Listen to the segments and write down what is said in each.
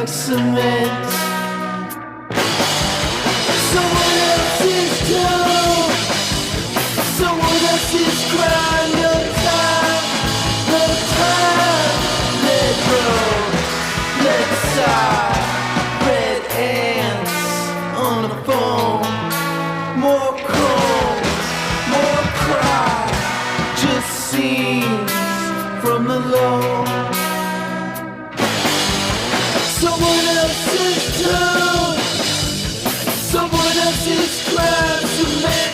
like cement. Someone else's tone, someone else's grind. No time, no time. Let go, let sigh. Red ants on the phone. More calls, more cry. Just scenes from the low. Someone else's tone, someone else's crime. Cement,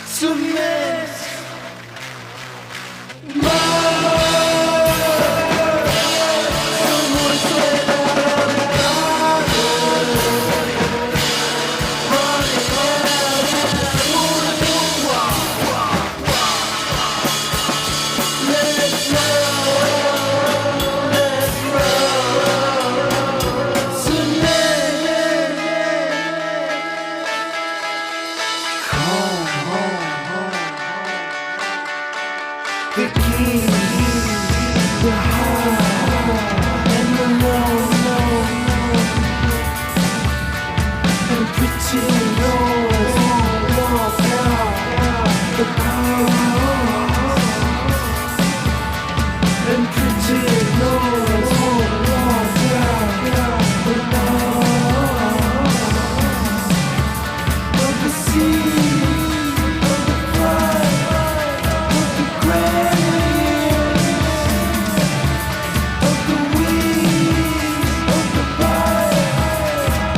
cement. Someone's let out of power. Running out, let's the key, the high and the low, and pretty noise, the cause, and pretty noise, the cause of the sea, of the fire, of the grain, of the weed, of the fire,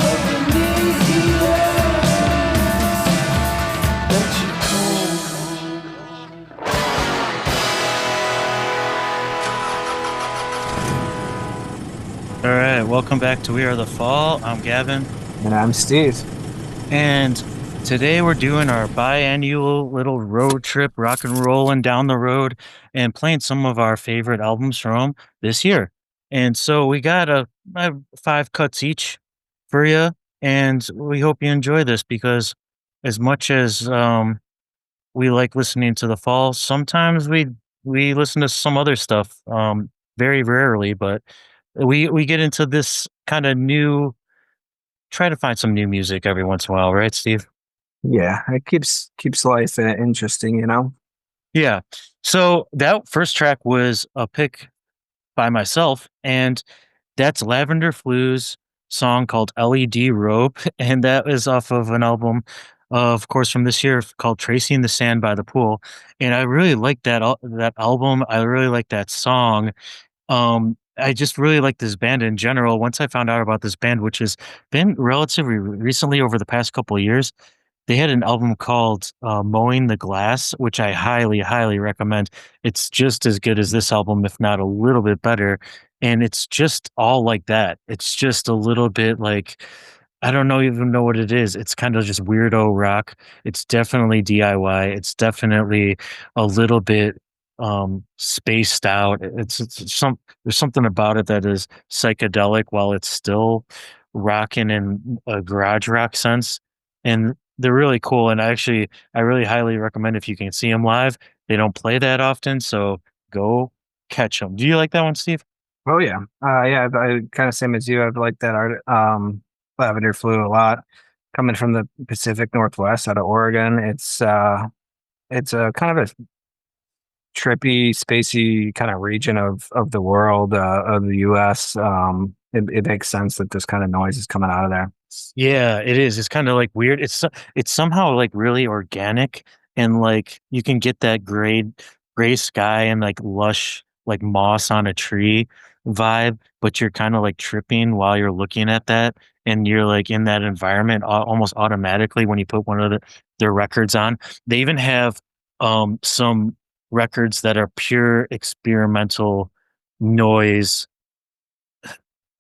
of the need that you call. All right, welcome back to We Are the Fall. I'm Gavin, And I'm Steve. and today we're doing our biannual little road trip, rock and rolling down the road and playing some of our favorite albums from this year. And so we got a 5 cuts each for you, and we hope you enjoy this because as much as we like listening to the Fall, sometimes we listen to some other stuff. Very rarely, but we get into this kind of new, try to find some new music every once in a while, right, Steve? Yeah, it keeps life interesting, you know? Yeah. So that first track was a pick by myself, and that's Lavender Flu's song called LED Rope, and that is off of an album, of course, from this year called Tracing the Sand by the Pool. And I really like that album. I really like that song. I just really like this band in general. Once I found out about this band, which has been relatively recently over the past couple of years, they had an album called Mowing the Glass, which I highly, highly recommend. It's just as good as this album, if not a little bit better. And it's just all like that. It's just a little bit like, I don't know even know what it is. It's kind of just weirdo rock. It's definitely DIY. It's definitely a little bit spaced out. It's some there's something about it that is psychedelic while it's still rocking in a garage rock sense. And they're really cool. And I really highly recommend if you can see them live. They don't play that often, so go catch them. Do you like that one, Steve? Oh yeah. Yeah, I kind of same as you. I've liked that art Lavender Flu a lot. Coming from the Pacific Northwest out of Oregon. It's a kind of a trippy, spacey kind of region of the world, of the US. It makes sense that this kind of noise is coming out of there. Yeah, it is. It's kind of like weird. It's somehow like really organic, and like you can get that gray sky and like lush like moss on a tree vibe, but you're kind of like tripping while you're looking at that, and you're like in that environment almost automatically when you put one of their records on. They even have some records that are pure experimental noise,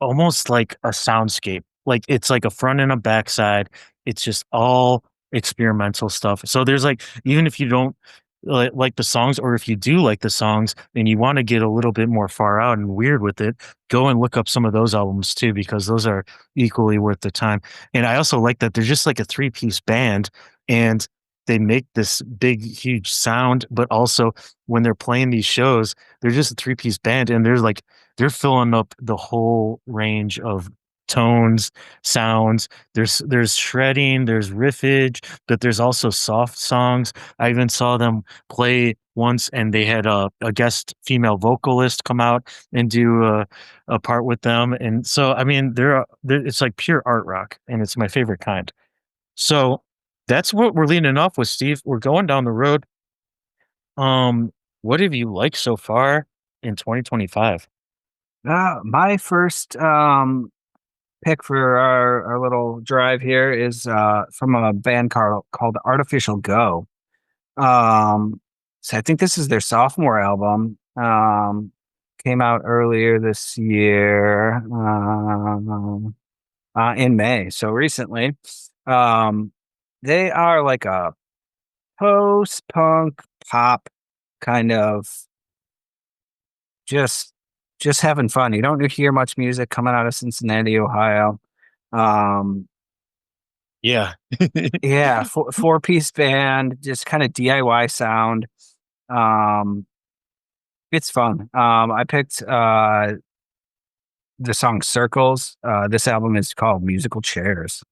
almost like a soundscape. Like it's like a front and a backside. It's just all experimental stuff. So there's like, even if you don't like the songs, or if you do like the songs and you want to get a little bit more far out and weird with it, go and look up some of those albums too, because those are equally worth the time. And I also like that they're just like a 3-piece band, and they make this big, huge sound, but also when they're playing these shows, they're just a 3-piece band, and there's like they're filling up the whole range of tones, sounds. There's shredding, there's riffage, but there's also soft songs. I even saw them play once, and they had a guest female vocalist come out and do a part with them. And so, I mean, it's like pure art rock, and it's my favorite kind. So that's what we're leading off with, Steve. We're going down the road. What have you liked so far in 2025? My first pick for our little drive here is from a band called Artificial Go. So I think this is their sophomore album. Came out earlier this year in May, so recently. Um, they are like a post-punk pop kind of just having fun. You don't hear much music coming out of Cincinnati, Ohio. Um, Yeah. yeah, four-piece band, just kind of DIY sound. Um, it's fun. I picked the song Circles. This album is called Musical Chairs.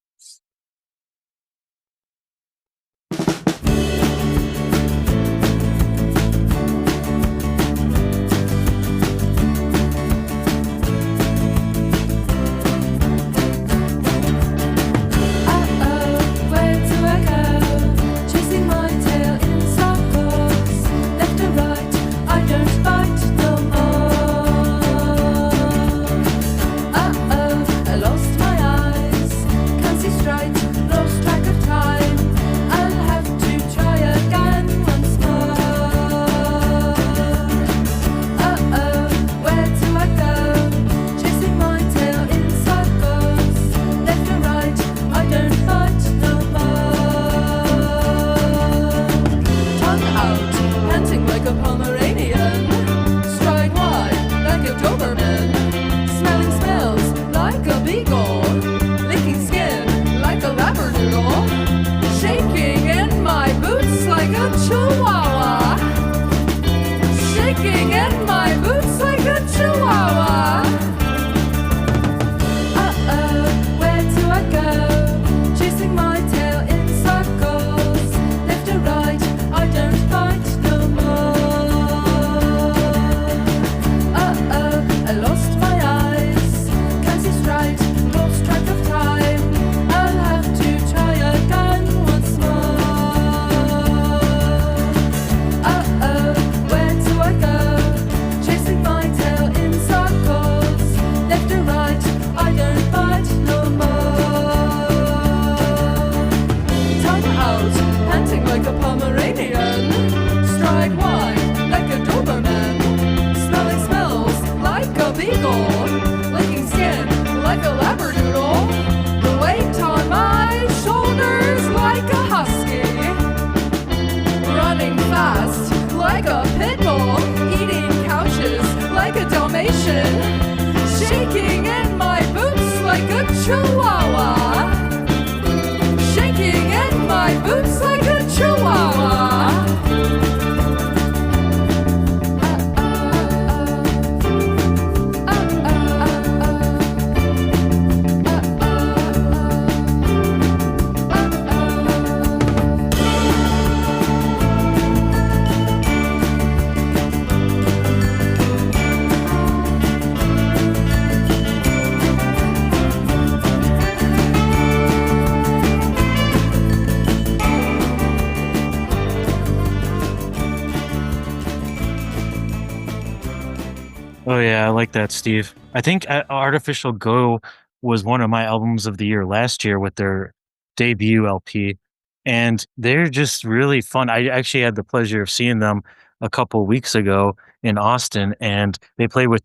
Oh yeah, I like that, Steve. I think Artificial Go was one of my albums of the year last year with their debut LP, and they're just really fun. I actually had the pleasure of seeing them a couple weeks ago in Austin, and they play with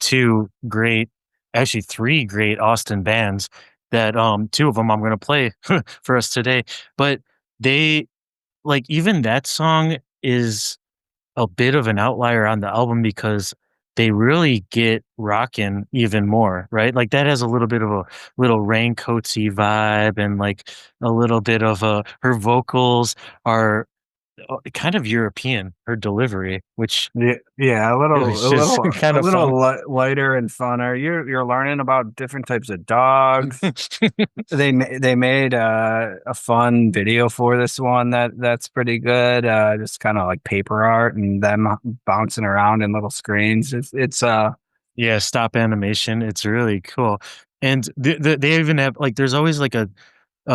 actually three great Austin bands. That two of them I'm going to play for us today, but they like even that song is a bit of an outlier on the album because they really get rocking even more, right? Like that has a little bit of a little raincoatsy vibe and like a little bit of her vocals are kind of European, her delivery, which Yeah, yeah, it was just kind a of fun. little lighter and funner. You're learning about different types of dogs. They made a fun video for this one that's pretty good. Just kind of like paper art and them bouncing around in little screens. It's Yeah, stop animation. It's really cool. And they even have like there's always like a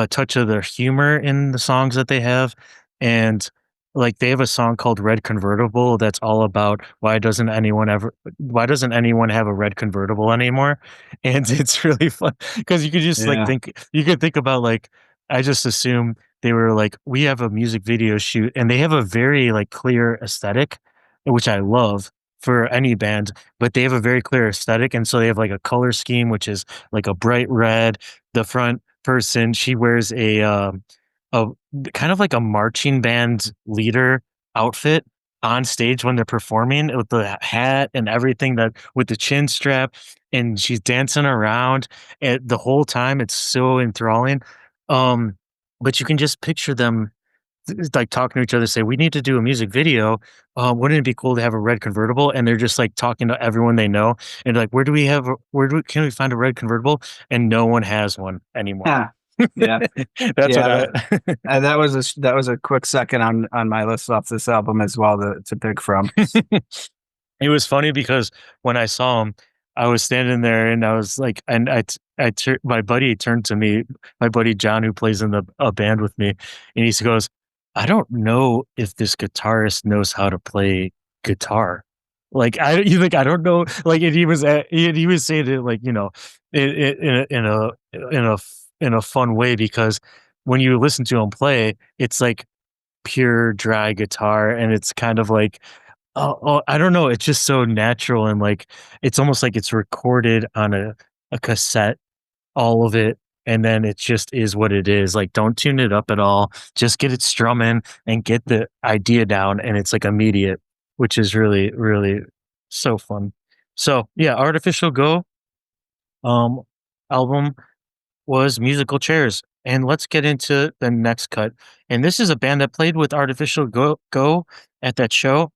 touch of their humor in the songs that they have. And like they have a song called Red Convertible that's all about why doesn't anyone have a red convertible anymore? And it's really fun because you could just like yeah. think about like I just assume they were like, we have a music video shoot and they have a very like clear aesthetic, which I love for any band, but they have a very clear aesthetic. And so they have like a color scheme, which is like a bright red. The front person, she wears a kind of like a marching band leader outfit on stage when they're performing with the hat and everything that with the chin strap, and she's dancing around the whole time. It's so enthralling. Um, but you can just picture them like talking to each other, say, "We need to do a music video. Wouldn't it be cool to have a red convertible?" And they're just like talking to everyone they know, and like, can we find a red convertible? And no one has one anymore. Yeah. Yeah. That's what Yeah, I. that was a quick second on my list off this album as well to pick from. It was funny because when I saw him, I was standing there and I was like, and my buddy turned to me, my buddy John, who plays in the a band with me, and he goes, "I don't know if this guitarist knows how to play guitar." Like you think I don't know, like, and he was saying it like in a fun way because when you listen to him play, it's like pure dry guitar, and it's kind of like I don't know, it's just so natural and, like, it's almost like it's recorded on a cassette, all of it, and then it just is what it is, like, don't tune it up at all, just get it strumming and get the idea down, and it's, like, immediate, which is really, really so fun. So, yeah, Artificial Go, um, album was Musical Chairs, and let's get into the next cut, and this is a band that played with Artificial Go at that show,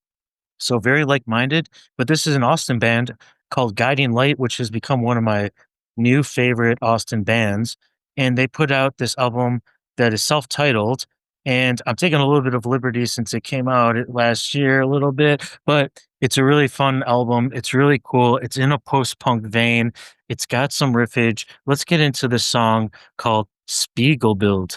so very like-minded, but this is an Austin band called Guiding Light, which has become one of my new favorite Austin bands, and they put out this album that is self-titled, and I'm taking a little bit of liberty since it came out last year a little bit, but it's a really fun album. It's really cool. It's in a post-punk vein. It's got some riffage. Let's get into this song called Spiegelbild.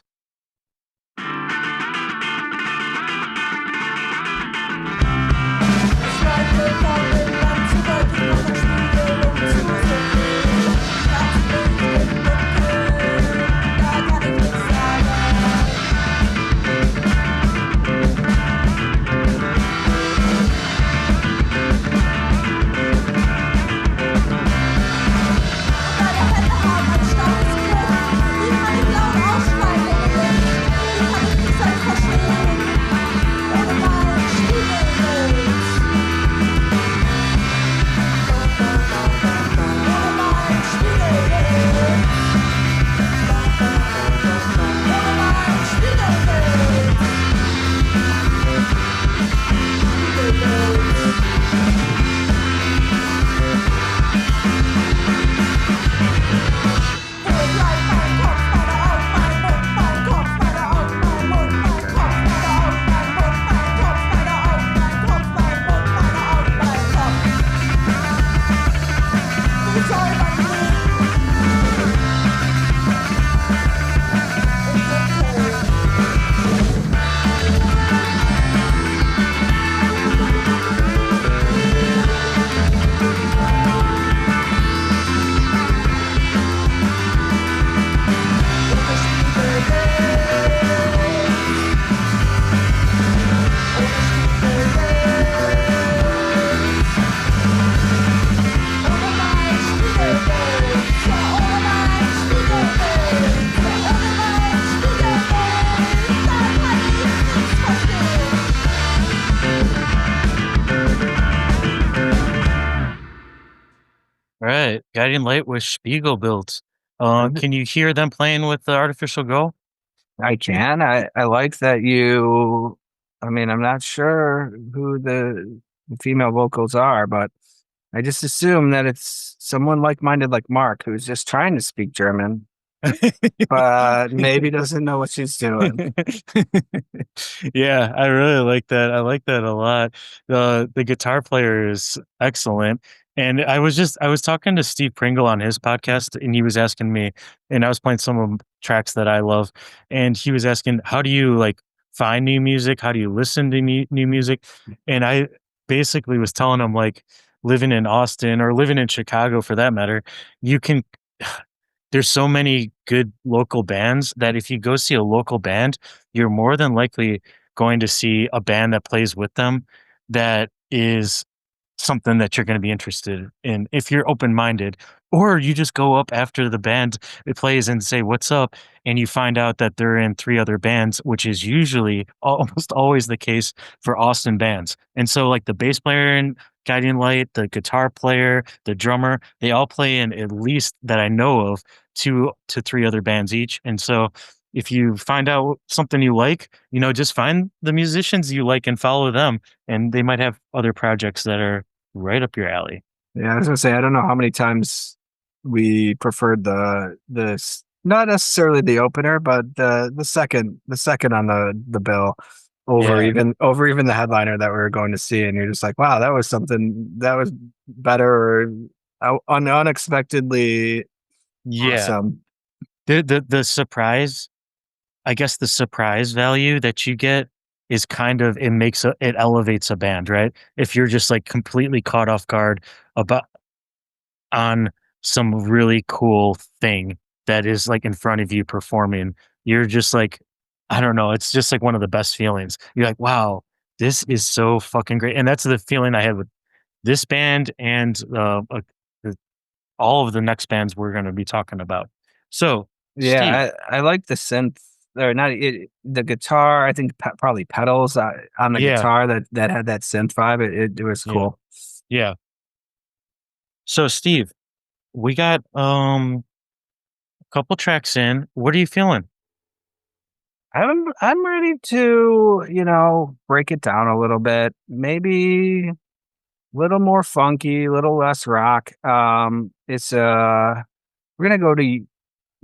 Right, Guiding Light with Spiegelbild. Can you hear them playing with the Artificial Go? I can. I like that you I mean, I'm not sure who the female vocals are, but I just assume that it's someone like-minded like Mark who's just trying to speak German, but maybe doesn't know what she's doing. Yeah, I really like that. I like that a lot. The guitar player is excellent. And I was talking to Steve Pringle on his podcast, and he was asking me, and I was playing some of tracks that I love, and he was asking, how do you like find new music? How do you listen to new music? And I basically was telling him, like, living in Austin or living in Chicago for that matter, you can there's so many good local bands that if you go see a local band, you're more than likely going to see a band that plays with them that is something that you're gonna be interested in if you're open-minded, or you just go up after the band it plays and say, "What's up?" And you find out that they're in 3 other bands, which is usually almost always the case for Austin bands. And so, like, the bass player in Guiding Light, the guitar player, the drummer, they all play in at least that I know of 2 to 3 other bands each. And so if you find out something you like, just find the musicians you like and follow them, and they might have other projects that are right up your alley. Yeah, I was gonna say I don't know how many times we preferred not necessarily the opener, but the second on the bill over Yeah. even the headliner that we were going to see, and you're just like, wow, that was something that was better or unexpectedly Yeah. awesome. The surprise I guess the surprise value that you get is kind of it elevates a band, right? If you're just, like, completely caught off guard about on some really cool thing that is, like, in front of you performing, you're just like, I don't know, it's just, like, one of the best feelings. You're like, "Wow, this is so fucking great," and that's the feeling I had with this band and, the all of the next bands we're gonna be talking about. So, Steve. Yeah, I like the synth or not the guitar. I think probably pedals on the Yeah, guitar that had that synth vibe. It was yeah, cool. yeah. So, Steve, we got, a couple tracks in. What are you feeling? I'm ready to, break it down a little bit. Maybe a little more funky, a little less rock. It's we're gonna go to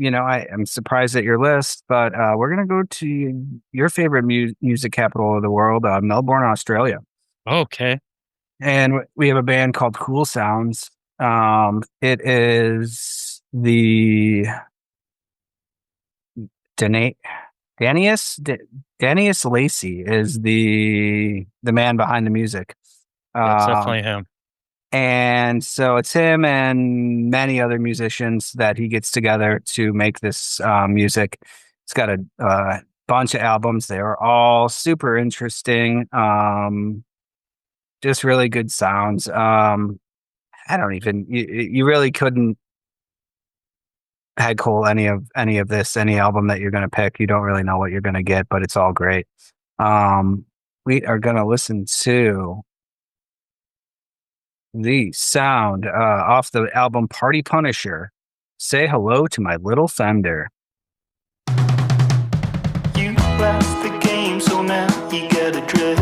I'm surprised at your list, but we're gonna go to your favorite music capital of the world, Melbourne, Australia, Okay. and we have a band called Cool Sounds. It is the Dana- Danius D- Danius Lacey is the man behind the music. Yeah, it's Um, definitely him. and so it's him and many other musicians that he gets together to make this music. It's got a bunch of albums. They are all super interesting. Just really good sounds. I don't even you really couldn't headcall any album that you're going to pick. You don't really know what you're going to get, but it's all great. We are going to listen to the sound off the album Party Punisher. Say hello to my little Fender. You lost the game, so now you gotta drive.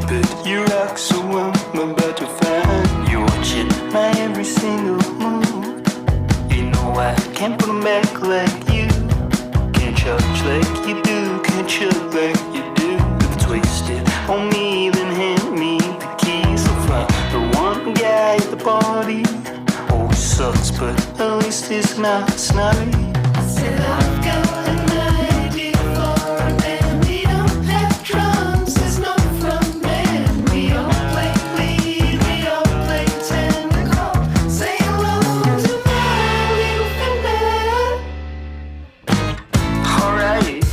But you rock, so I'm about to find. You're watching my every single move. You know I can't put 'em back like you. Can't charge like you do, can't chug like you do. If it's wasted on me, then hand me the keys. I'll find the one guy at the party. Always sucks, but at least it's not snotty. Said I've got an idea for a band. We don't have drums, there's no front man. We all play lead, we all play tenor chord. Say hello to my little Fender. Alright,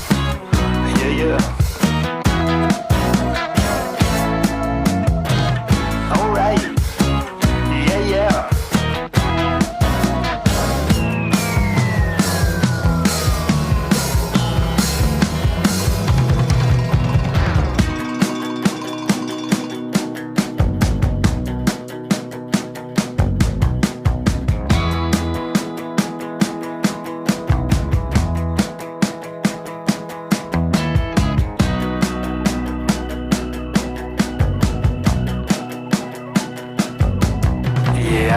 yeah. Alright, yeah.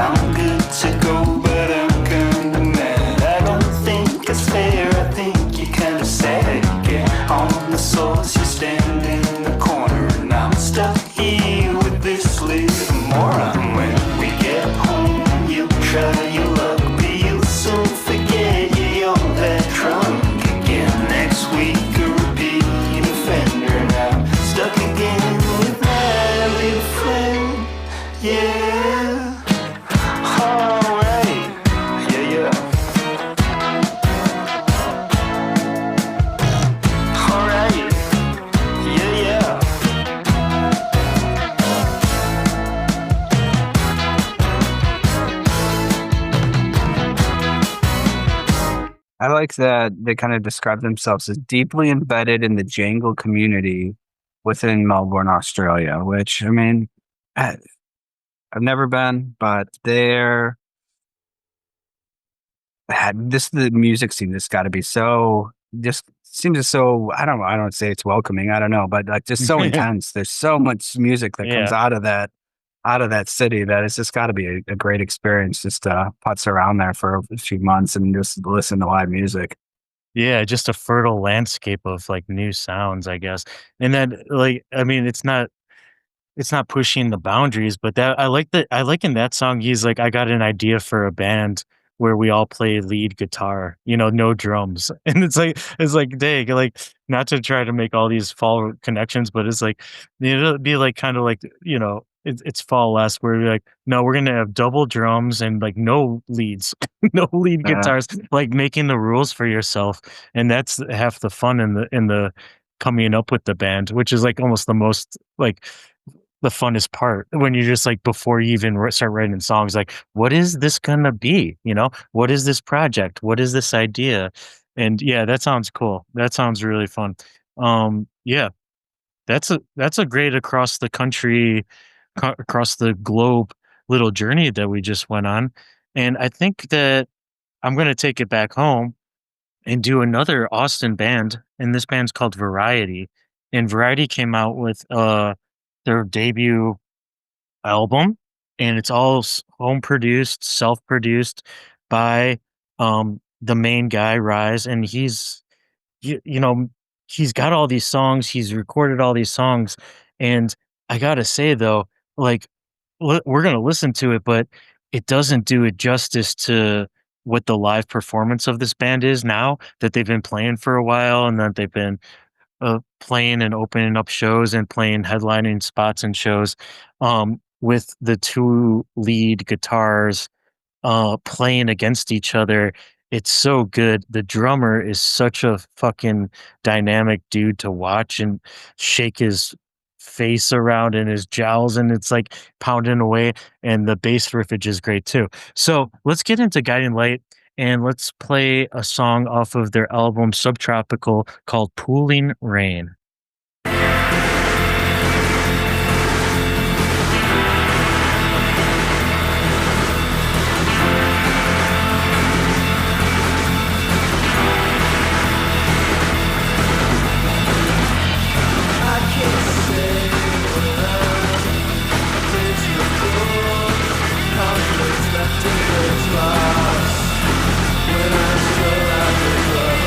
I'm good to go, but I'm kinda mad. I don't think it's fair, I think you're kinda sad. Get on the source, you stand in the corner, and I'm stuck here with this little moron. When we get home, you'll try your luck, but you'll soon forget you're that drunk again. Next week, a repeat offender, and I'm stuck again with my little friend. Yeah. Alright. Yeah, yeah. Alright. Yeah, yeah. I like that they kind of describe themselves as deeply embedded in the jangle community within Melbourne, Australia, which, I mean, I- I've never been, but the music scene has got to be so, just seems so, I don't say it's welcoming, I don't know, but like just so intense. There's so much music that comes Yeah. out of that city that it's just got to be a great experience just to putz around there for a few months and just listen to live music. Yeah, just a fertile landscape of like new sounds, I guess. And then like I mean it's not pushing the boundaries, but that I like in that song he's like, I got an idea for a band where we all play lead guitar, no drums. And it's like dang, like not to try to make all these fall connections, but it's like it'd be like kind of like, it's fall less where you're like, no, we're gonna have double drums and like no leads, no lead Uh, guitars, like making the rules for yourself. And that's half the fun in the coming up with the band, which is like almost the most like the funnest part when you just like before you even start writing songs, like what is this gonna be, what is this project, what is this idea? And yeah, that sounds cool, that sounds really fun. Yeah, that's a great across the country, across the globe little journey that we just went on. And I think that I'm going to take it back home and do another Austin band, and this band's called Variety. And Variety came out with their debut album, and it's all home produced, self produced by the main guy Rise, and you know he's got all these songs, he's recorded all these songs, and I gotta say though, like we're gonna listen to it, but it doesn't do it justice to what the live performance of this band is now that they've been playing for a while and that they've been playing and opening up shows and playing headlining spots and shows, with the two lead guitars playing against each other. It's so good. The drummer is such a fucking dynamic dude to watch and shake his face around and his jowls, and it's like pounding away. And the bass riffage is great too. So let's get into Guiding Light and let's play a song off of their album Subtropical called Pooling Rain. When I still have the love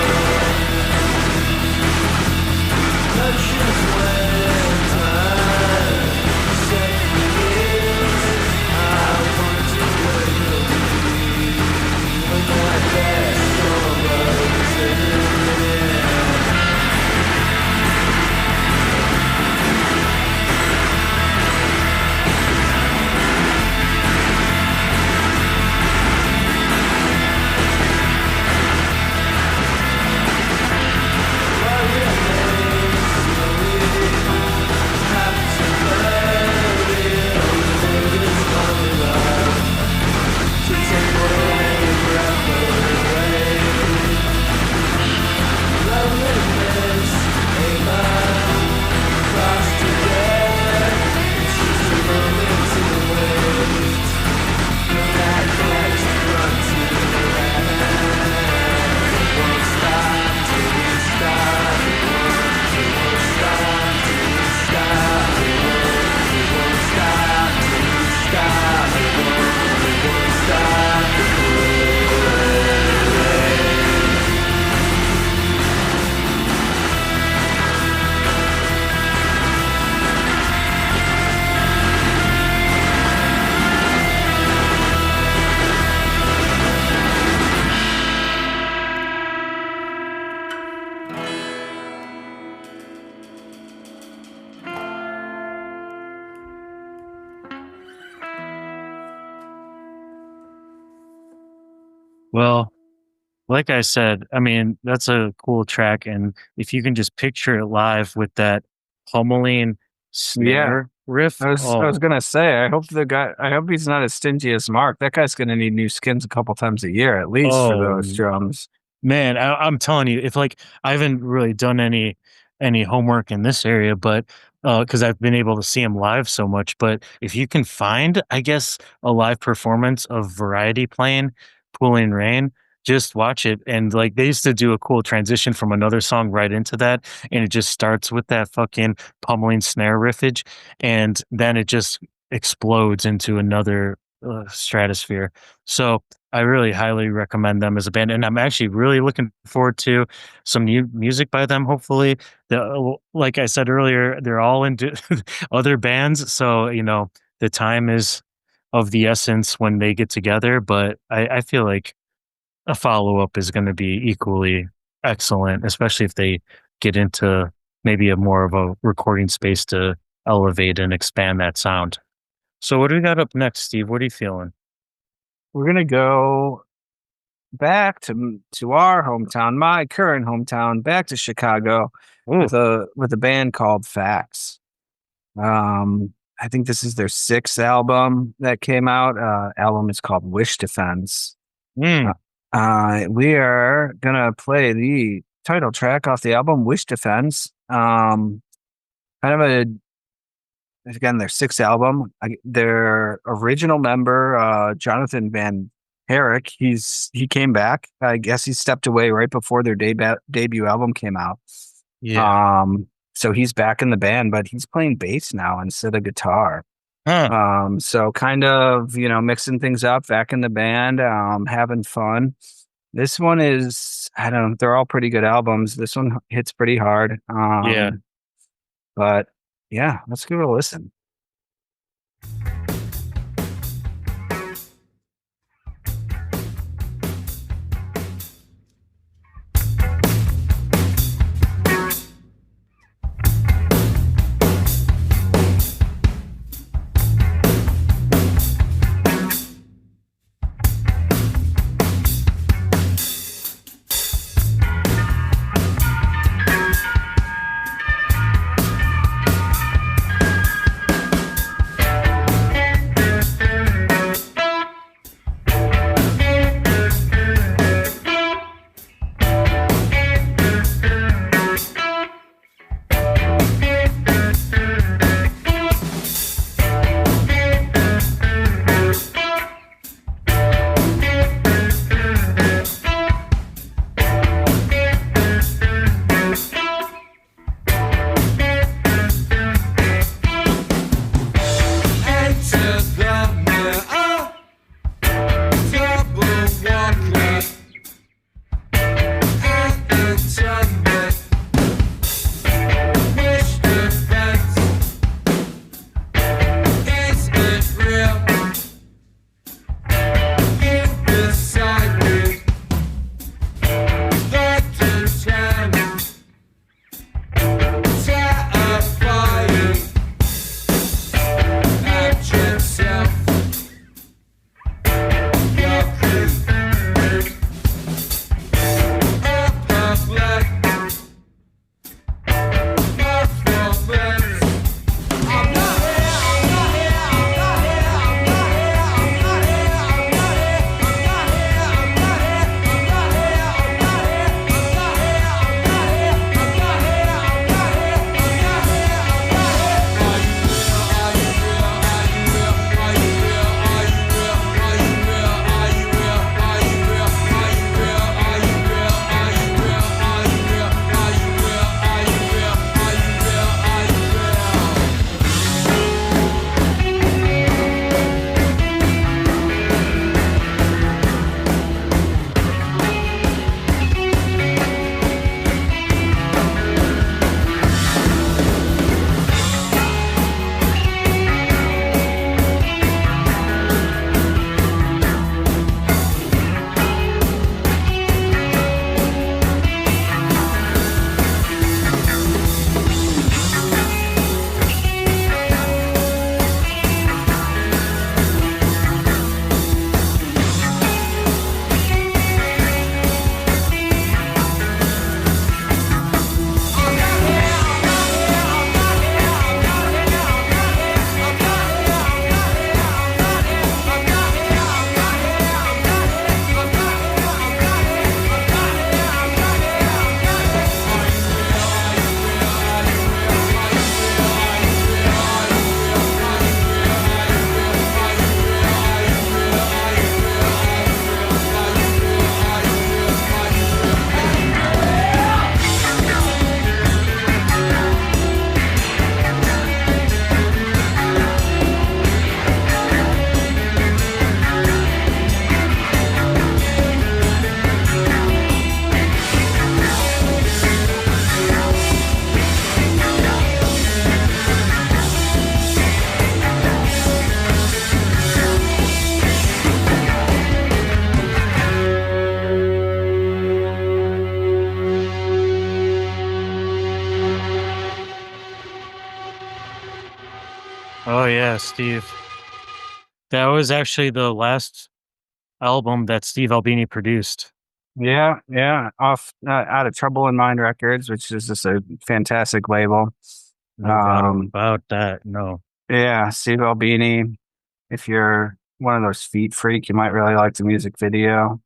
Well, like I said, I mean, that's a cool track, and if you can just picture it live with that pummeling Yeah. snare riff, I was oh, gonna say, I hope he's not as stingy as Mark. That guy's gonna need new skins a couple times a year at least for those oh drums. man, I'm telling you, if like I haven't really done any homework in this area, but because I've been able to see him live so much. But if you can find, I guess, a live performance of Variety playing "Pooling Rain," just watch it. And like they used to do a cool transition from another song right into that, and it just starts with that fucking pummeling snare riffage, and then it just explodes into another stratosphere. So I really highly recommend them as a band, and I'm actually really looking forward to some new music by them. Hopefully, like I said earlier, they're all into other bands, so the time is of the essence when they get together. But I feel like a follow up is going to be equally excellent, especially if they get into maybe a more of a recording space to elevate and expand that sound. So, what do we got up next, Steve? What are you feeling? We're gonna go back to our hometown, my current hometown, back to Chicago Ooh, with a band called Facts. I think this is their sixth album that came out. Album is called Wish Defense. mm, We are gonna play the title track off the album, Wish Defense. Kind of a again their sixth album. Their original member, Jonathan Van Herrick, he came back. I guess he stepped away right before their debut album came out. yeah. So he's back in the band, but he's playing bass now instead of guitar. Huh. So kind of, mixing things up, back in the band, having fun. This one is, I don't know, they're all pretty good albums. This one hits pretty hard. Yeah. But yeah, let's give it a listen. yeah, Steve. That was actually the last album that Steve Albini produced. Yeah, yeah. Off out of Trouble in Mind Records, which is just a fantastic label. No doubt Um, about that. No. yeah, Steve Albini. If you're one of those feet freak, you might really like the music video.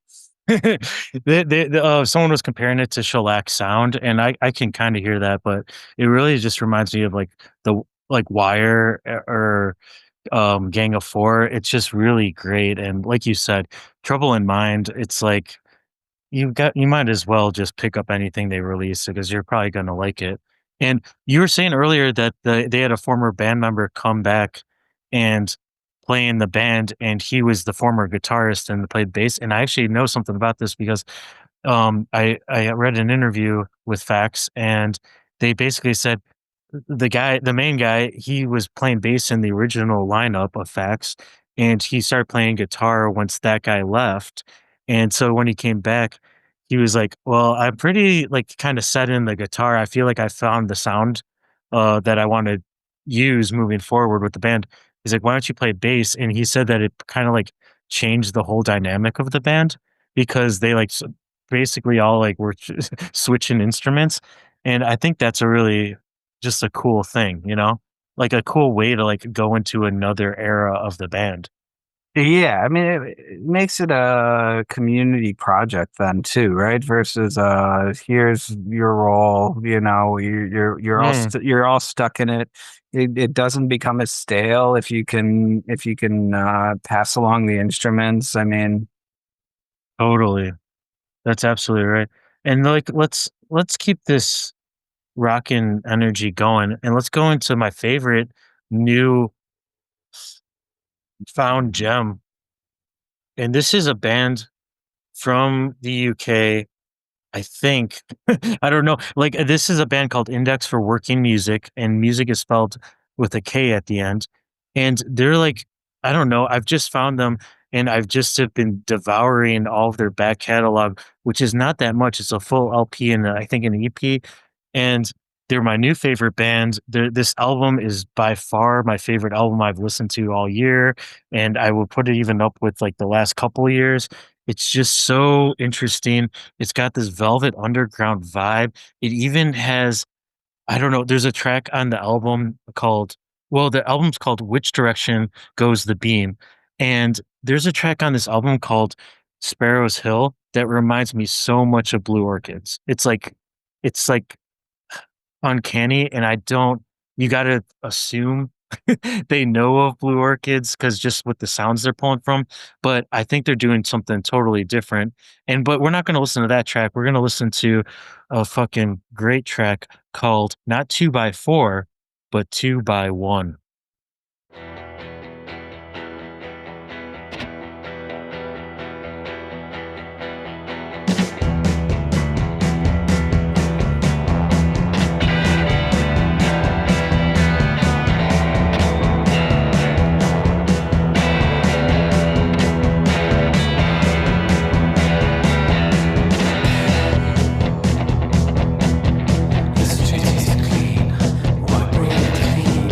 Someone was comparing it to shellac sound, and I can kind of hear that, but it really just reminds me of like the like Wire or Gang of Four. It's just really great, and like you said, Trouble in Mind. It's like you might as well just pick up anything they release because you're probably gonna like it. And you were saying earlier that they had a former band member come back and play in the band, and he was the former guitarist and played bass. And I actually know something about this because I read an interview with Fax, and they basically said the main guy, he was playing bass in the original lineup of Fax, and he started playing guitar once that guy left. And so when he came back, he was like, "Well, I'm pretty like kind of set in the guitar. I feel like I found the sound that I want to use moving forward with the band." He's like, "Why don't you play bass?" And he said that it kind of like changed the whole dynamic of the band because they like basically all like were switching instruments. And I think that's a really just a cool thing, you know? Like a cool way to like go into another era of the band. Yeah, I mean, it makes it a community project then too, right? Versus here's your role, Mm, you're all stuck in it. It doesn't become as stale if you can pass along the instruments. I mean, totally. That's absolutely right. And like let's keep this rockin' energy going and let's go into my favorite new found gem. And this is a band from the UK. I think I don't know. Like this is a band called Index for Working Music, and music is spelled with a K at the end. And they're like, I don't know. I've just found them, and I've just have been devouring all of their back catalog, which is not that much. It's a full LP and I think an EP, and they're my new favorite band. This album is by far my favorite album I've listened to all year, and I will put it even up with like the last couple of years. It's just so interesting. It's got this Velvet Underground vibe. It even has, I don't know, there's a track on the album called, well, the album's called Which Direction Goes the Beam. And there's a track on this album called Sparrow's Hill that reminds me so much of Blue Orchids. It's like uncanny, and I don't, you got to assume they know of Blue Orchids because just with the sounds they're pulling from, but I think they're doing something totally different. And but we're not going to listen to that track. We're going to listen to a fucking great track called not 2 by 4, but 2 by 1. The street is clean, white, bright, clean.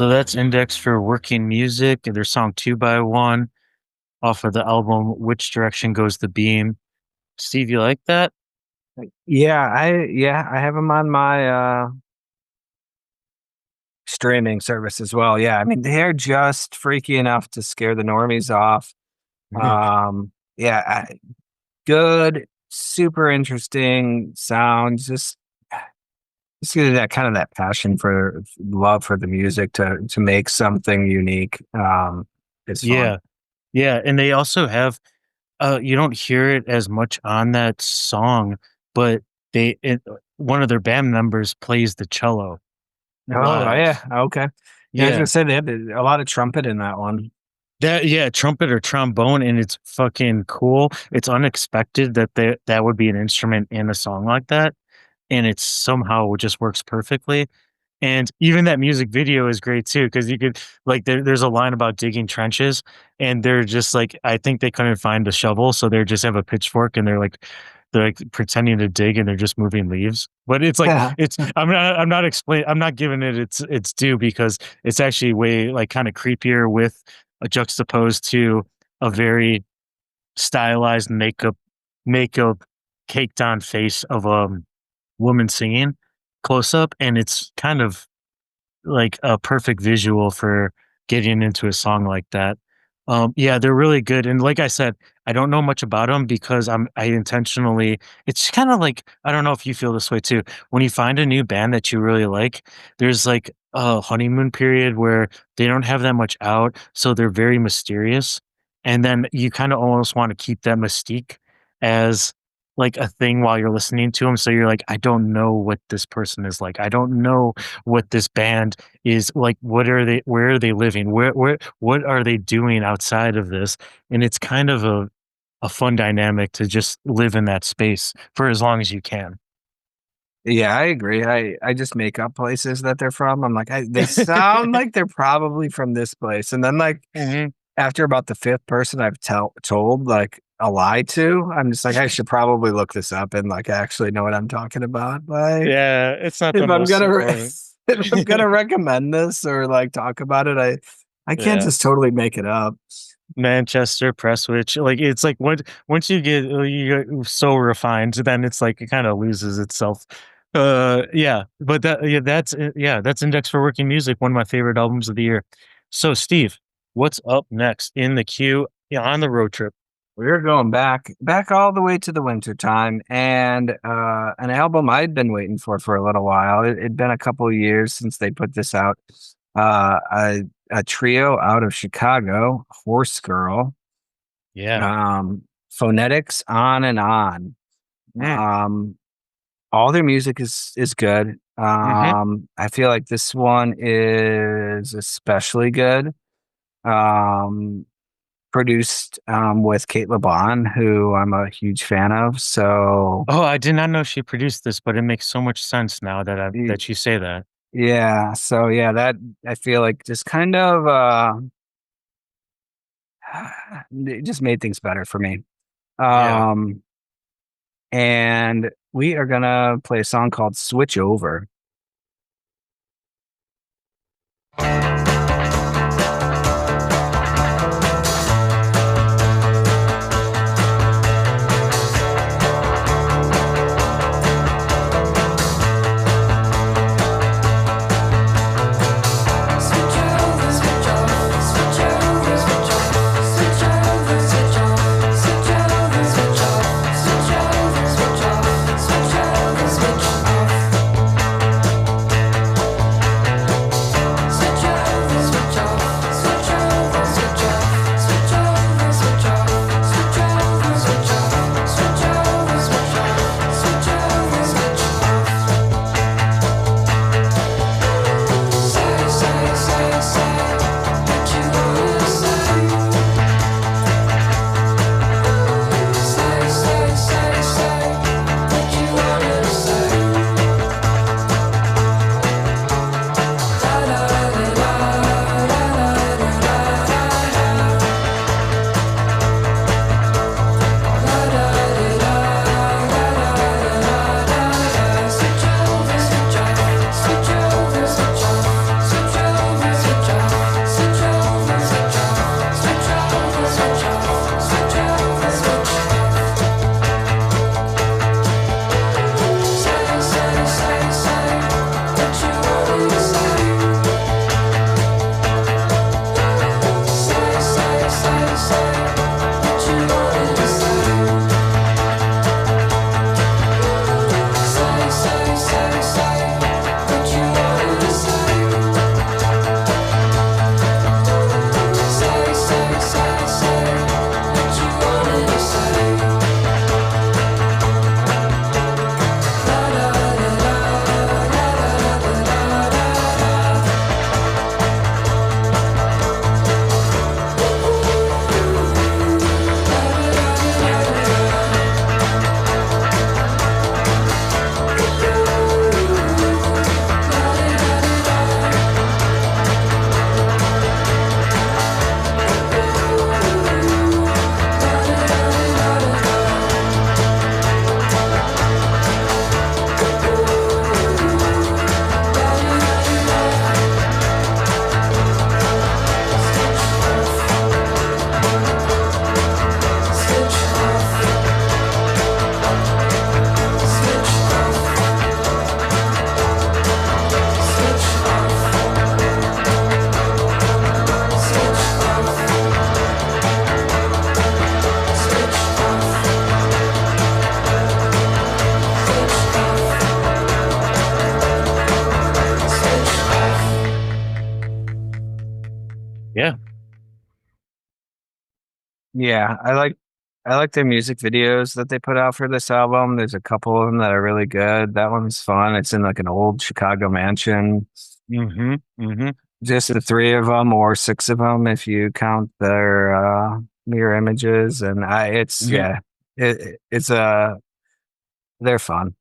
So that's Index for Working Music. Their song 2x1 off of the album Which Direction Goes the Beam. Steve, you like that? Yeah, I have them on my streaming service as well. Yeah, I mean they're just freaky enough to scare the normies off. Yeah, good, super interesting sounds. Just get that kind of that passion for love for the music to make something unique. It's fun. Yeah. Yeah. And they also have you don't hear it as much on that song, but one of their band members plays the cello Oh live. yeah, okay. Yeah, I was Yeah. gonna say they had a lot of trumpet in that one. That yeah, trumpet or trombone, and it's fucking cool. It's unexpected that that would be an instrument in a song like that, and it's somehow just works perfectly. And even that music video is great too, because you could like there's a line about digging trenches, and they're just like I think they couldn't find a shovel, so they just have a pitchfork and they're like pretending to dig and they're just moving leaves. But it's like Yeah. it's I'm not giving it its due because it's actually way like kind of creepier with a juxtaposed to a very stylized makeup caked on face of a woman singing close up, and it's kind of like a perfect visual for getting into a song like that. Yeah, they're really good, and like I said, I don't know much about them because I intentionally it's kinda like I don't know if you feel this way too. When you find a new band that you really like, there's like a honeymoon period where they don't have that much out, so they're very mysterious, and then you kinda almost wanna keep that mystique as, like, a thing while you're listening to them. So you're like, "I don't know what this person is like. I don't know what this band is like, where are they living? What are they doing outside of this?" And it's kind of a fun dynamic to just live in that space for as long as you can. Yeah, I agree. I just make up places that they're from. I'm like, they sound like they're probably from this place, and then like Mhm. after about the fifth person I've told like a lie to, I'm just like, I should probably look this up and like actually know what I'm talking about. Like, Yeah, it's not the if I'm most gonna important. if I'm gonna recommend this or like talk about it, I can't Yeah. just totally make it up. Manchester, Prestwich, like, it's like once you get so refined, then it's like it kinda loses itself. Yeah, but that's Index for Working Music, one of my favorite albums of the year. So, Steve, what's up next in the queue, on the road trip? We're going back all the way to the winter time, and an album I'd been waiting for a little while. It'd been a couple of years since they put this out. Uh, a, a trio out of Chicago, Horse Girl, Yeah. Phonetics, on and on. Mm, All their music is good. mhm. I feel like this one is especially good. Um, Produced with Kate LeBon, who I'm a huge fan of. So Oh, I did not know she produced this, but it makes so much sense now y- that you say that. yeah, so yeah, that I feel like just kind of it just made things better for me. Yeah. Um, and we are gonna play a song called "Switch Over." Switch Yeah. Yeah, I like their music videos that they put out for this album. There's a couple of them that are really good. That one's fun. It's in like an old Chicago mansion. Mm-hmm. Mm-hmm. Just the three of them or six of them if you count their mirror images. And it's Mm-hmm. yeah, it's they're fun.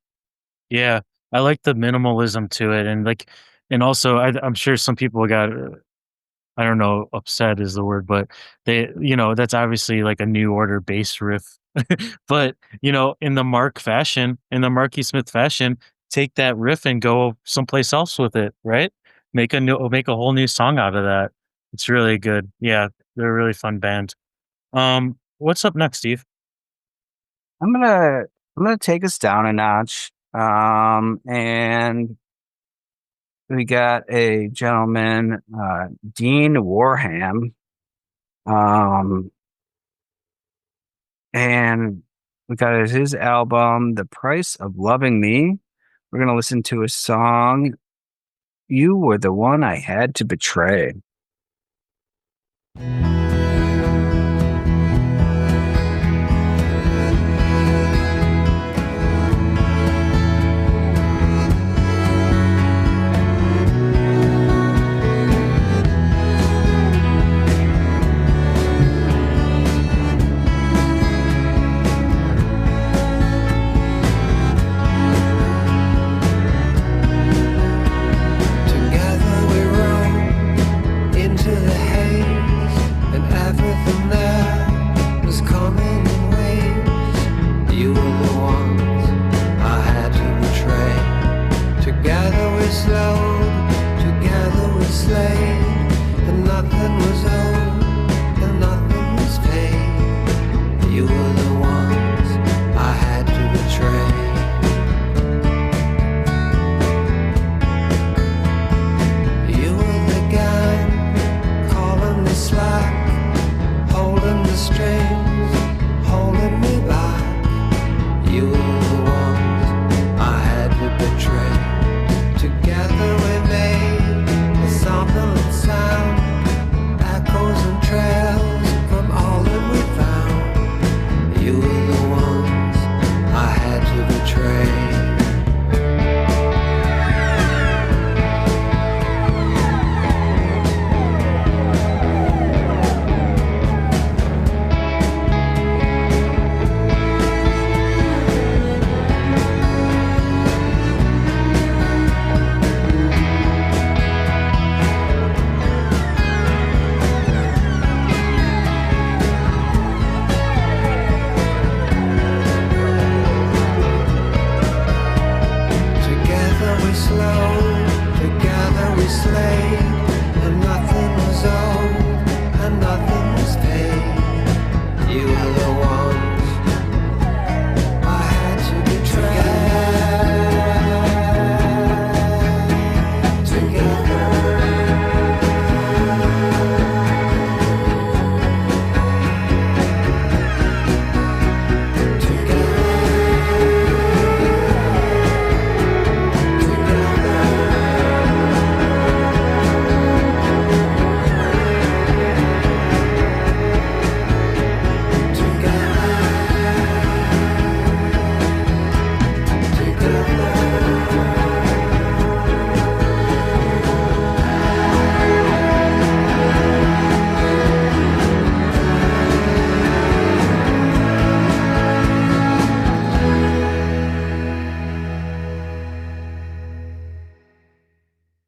Yeah. I like the minimalism to it, and like, and also I'm sure some people got I don't know, upset is the word, but that's obviously like a new order bass riff. But, in the Marky Smith fashion, take that riff and go someplace else with it, right? Make a whole new song out of that. It's really good. Yeah, they're a really fun band. What's up next, Steve? I'm gonna take us down a notch. And we got a gentleman, Dean Warham. Um, and we got his album, The Price of Loving Me. We're gonna listen to a song, You Were the One I Had to Betray. Together we roam into the haze, and everything there was coming in waves. You were the ones I had to betray. Together we slowed, together we slayed, and nothing was owed, and nothing was paid. You were the ones I had to betray. You were the gang, calling me slack, holding the strings, holding me back. You were the ones I had to betray. Together we made a somnolent sound, echoes and trails from all that we found. You were the ones I had to betray. Together we slowed, together we slayed, and nothing was owed, and nothing was paid. You were the ones I had to betray.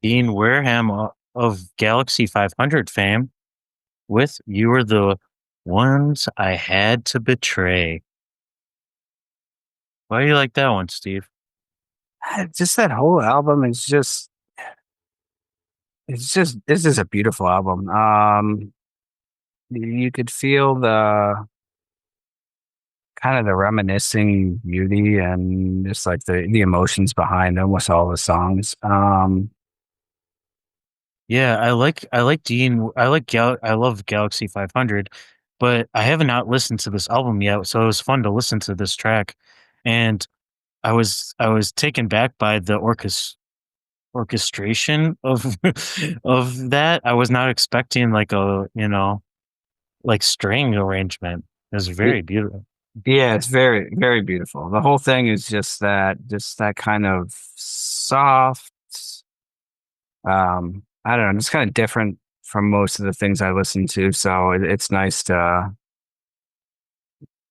Dean Wareham of Galaxy 500 fame with You Were the Ones I Had to Betray. Why do you like that one, Steve? Just that whole album is just it's just a beautiful album. You could feel the kind of the reminiscing beauty and just like the emotions behind almost all the songs. Yeah, I like Dean. I love Galaxy 500, but I have not listened to this album yet, so it was fun to listen to this track, and I was taken back by the orchestra. orchestration of of that. I was not expecting like a, like string arrangement. It was very beautiful. Yeah, it's very, very beautiful. The whole thing is just that kind of soft, I don't know, just kind of different from most of the things I listen to. So it's nice to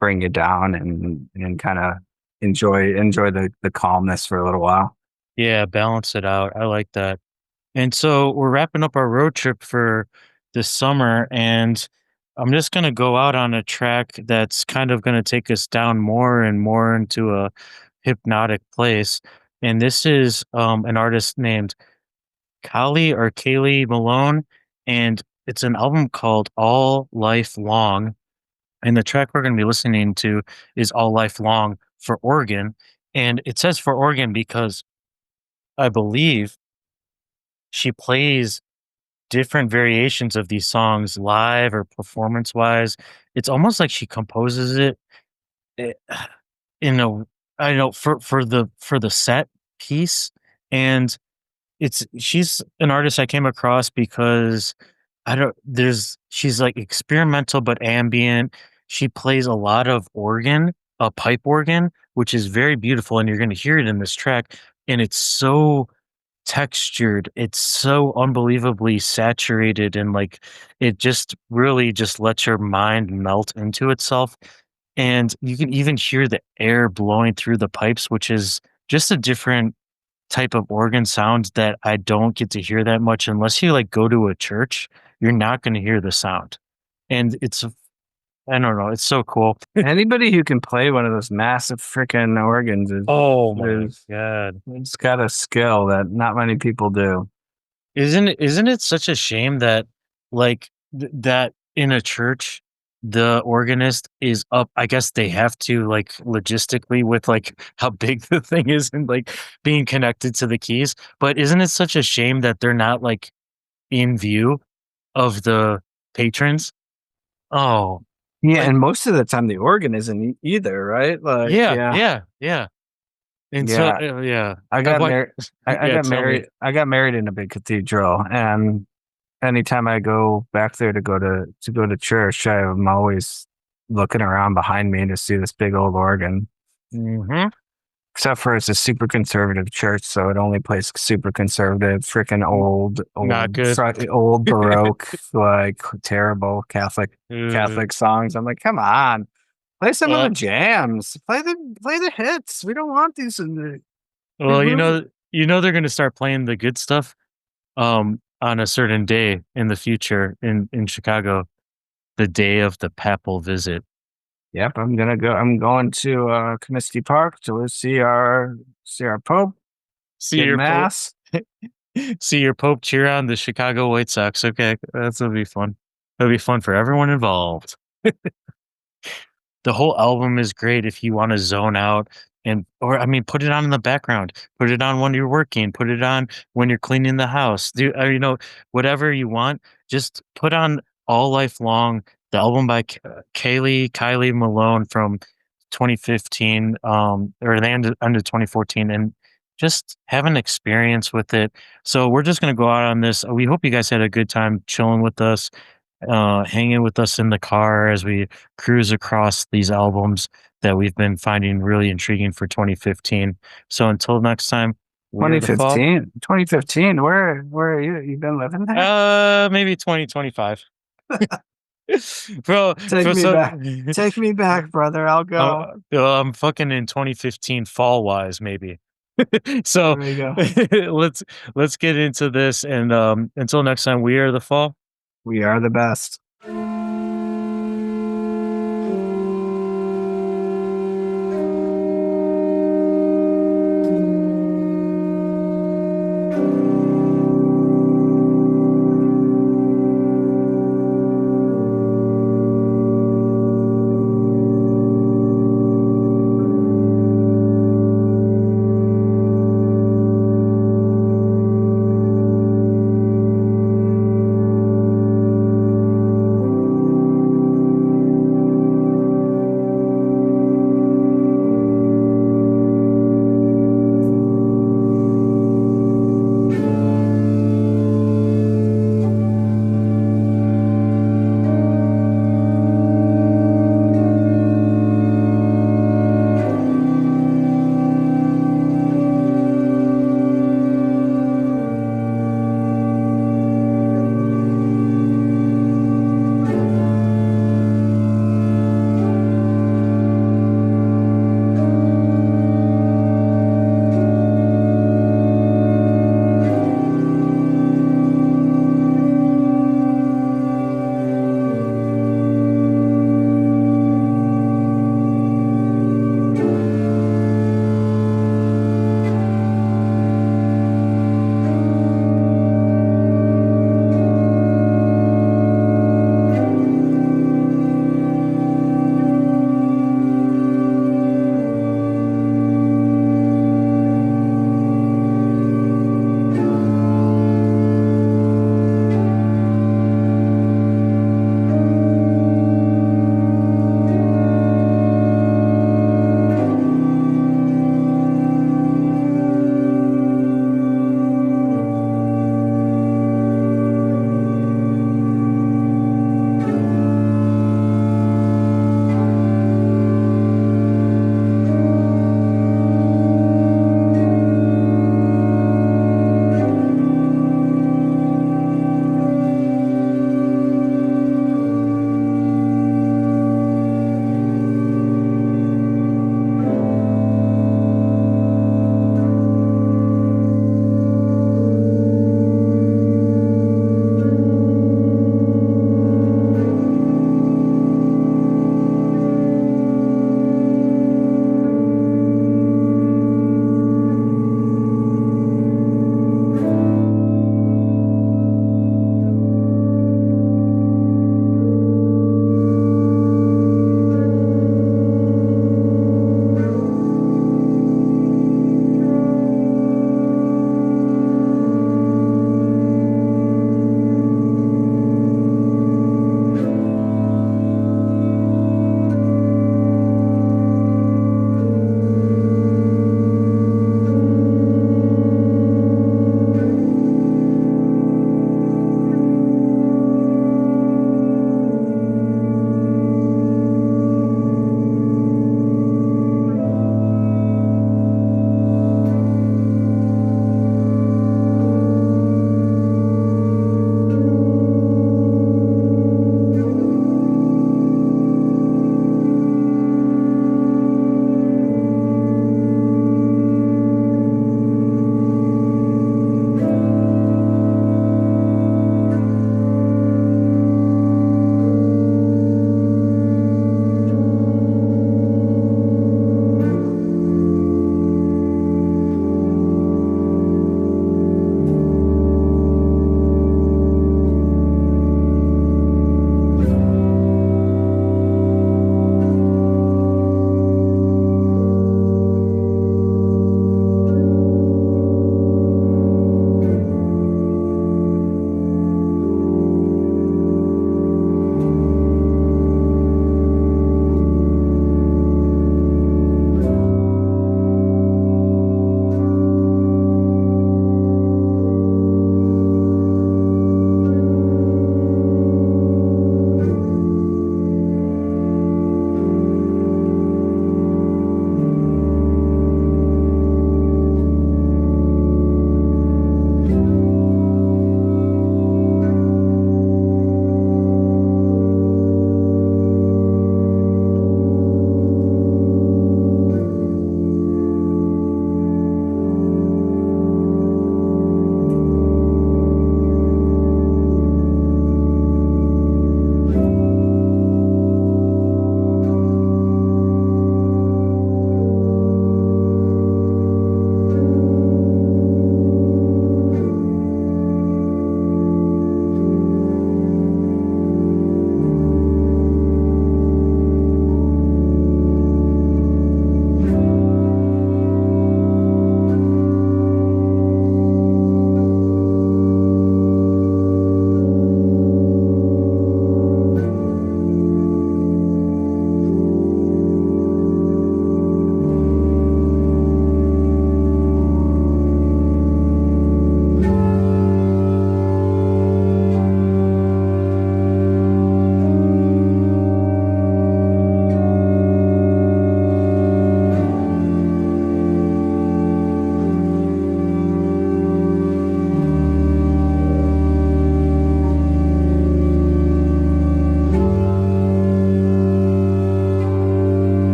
bring you down and kind of enjoy the calmness for a little while. Yeah, balance it out. I like that. And so we're wrapping up our road trip for this summer, and I'm just gonna go out on a track that's kind of gonna take us down more and more into a hypnotic place. And this is an artist named Kaylee Malone, and it's an album called All Life Long. And the track we're gonna be listening to is All Life Long for Oregon. And it says for Oregon because I believe she plays different variations of these songs live or performance wise. It's almost like she composes it eh, in a, I don't know, for the set piece. And she's an artist I came across because I don't there's she's like experimental but ambient. She plays a lot of organ, a pipe organ, which is very beautiful, and you're gonna hear it in this track. And it's so textured. It's so unbelievably saturated, and like it just really just lets your mind melt into itself. And you can even hear the air blowing through the pipes, which is just a different type of organ sound that I don't get to hear that much unless you like go to a church. You're not going to hear the sound. And I don't know, it's so cool. Anybody who can play one of those massive freaking organs Oh my is god. it's got a skill that not many people do. Isn't it such a shame that like that in a church the organist is up, I guess they have to like logistically with like how big the thing is and like being connected to the keys, but isn't it such a shame that they're not like in view of the patrons? Oh, Yeah, like and most of the time the organ isn't either, right? Like, yeah, yeah, yeah, yeah. And so yeah. yeah. I I've got like married. I yeah, got tell me. married. I got married in a big cathedral, and anytime I go back there to go to church, I'm always looking around behind me to see this big old organ. Mhm. Except for it's a super conservative church, so it only plays super conservative, freaking Not good. old Baroque, like terrible Uh, Catholic songs. I'm like, come on, play some of well, the jams, play the hits. We don't want these well, movies. they're gonna start playing the good stuff on a certain day in the future in Chicago, the day of the papal visit. Yep, I'm gonna go. I'm going to Comiskey Park to see our Pope, See get your Pope mass. see your Pope cheer on the Chicago White Sox. Okay, that'll be fun. That'll be fun for everyone involved. The whole album is great if you wanna zone out or I mean, put it on in the background, put it on when you're working, put it on when you're cleaning the house, whatever you want, just put on All Life Long, the album by Kylie Malone from 2015, or the end of 2014, and just have an experience with it. So we're just gonna go out on this. We hope you guys had a good time chilling with us, hanging with us in the car as we cruise across these albums that we've been finding really intriguing for 2015. So until next time, we're the fall. 2015. Where are you? You been living there? Maybe 2025. Bro, Take for me so back. Take me back, brother. I'll go. I'm fucking in 2015 fall wise, maybe. So There we go. let's let's get into this and until next time, we are the fall. We are the best.